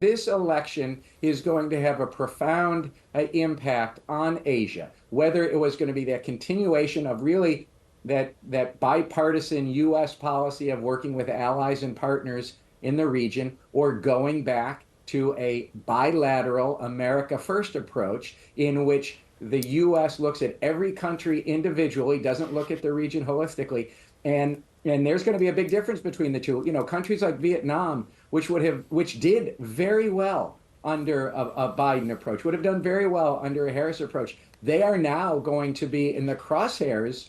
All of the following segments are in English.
this election is going to have a profound impact on Asia, whether it was going to be that continuation of really that bipartisan U.S. policy of working with allies and partners in the region, or going back to a bilateral America First approach in which the U.S. looks at every country individually, doesn't look at the region holistically, and there's going to be a big difference between the two. Countries like Vietnam, which did very well under a Biden approach, would have done very well under a Harris approach. They are now going to be in the crosshairs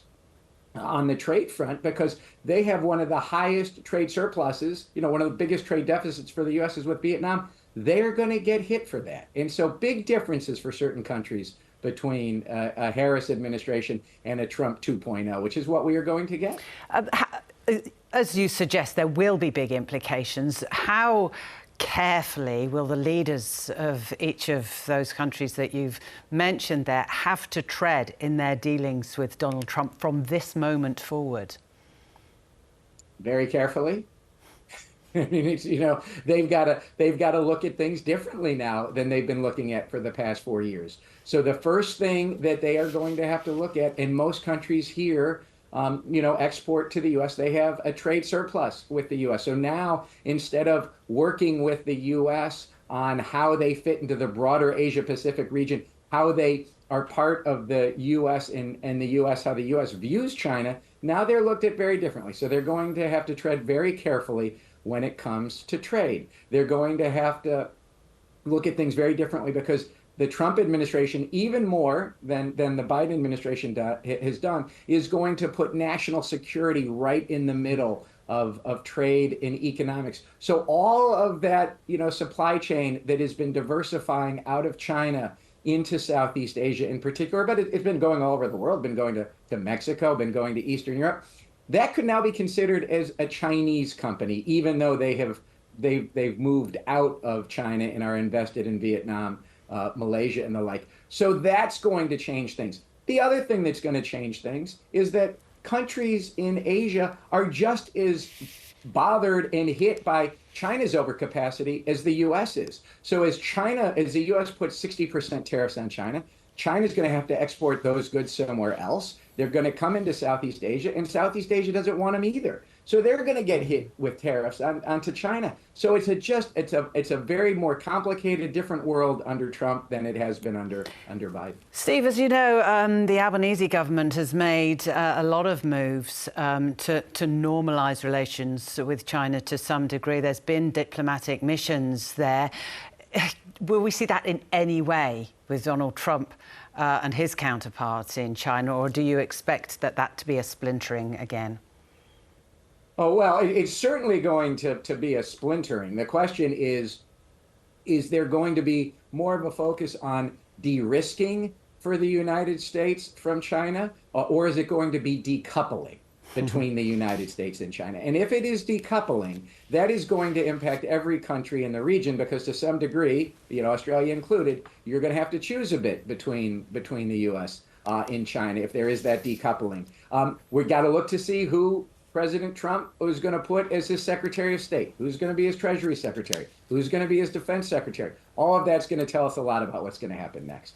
on the trade front because they have one of the highest trade surpluses. One of the biggest trade deficits for the U.S. is with Vietnam. They're going to get hit for that. And so big differences for certain countries between a Harris administration and a Trump 2.0, which is what we are going to get. As you suggest, there will be big implications. How carefully will the leaders of each of those countries that you've mentioned there have to tread in their dealings with Donald Trump from this moment forward? Very carefully. I mean, they've got to look at things differently now than they've been looking at for the past 4 years. So the first thing that they are going to have to look at, and most countries here, export to the U.S., they have a trade surplus with the U.S. So now, instead of working with the U.S. on how they fit into the broader Asia Pacific region, how they are part of the U.S. and the U.S., how the U.S. views China, now they're looked at very differently. So they're going to have to tread very carefully when it comes to trade. They're going to have to look at things very differently because the Trump administration, even more than the Biden administration has done, is going to put national security right in the middle of trade and economics. So all of that, supply chain that has been diversifying out of China into Southeast Asia in particular, but it's been going all over the world, been going to Mexico, been going to Eastern Europe. That could now be considered as a Chinese company, even though they've moved out of China and are invested in Vietnam, Malaysia, and the like. So that's going to change things. The other thing that's going to change things is that countries in Asia are just as bothered and hit by China's overcapacity as the U.S. is. So as the U.S. puts 60% tariffs on China, China's going to have to export those goods somewhere else. They're going to come into Southeast Asia, and Southeast Asia doesn't want them either. So they're going to get hit with tariffs onto China. So it's a very more complicated, different world under Trump than it has been under Biden. Steve, as you know, the Albanese government has made a lot of moves to normalise relations with China to some degree. There's been diplomatic missions there. Will we see that in any way with Donald Trump and his counterparts in China, or do you expect that to be a splintering again? Oh, well, it's certainly going to be a splintering. The question is there going to be more of a focus on de-risking for the United States from China, or is it going to be decoupling between the United States and China? And if it is decoupling, that is going to impact every country in the region because to some degree, Australia included, you're going to have to choose a bit between the U.S. And China if there is that decoupling. We've got to look to see who President Trump is going to put as his Secretary of State, who's going to be his Treasury Secretary, who's going to be his Defense Secretary. All of that's going to tell us a lot about what's going to happen next.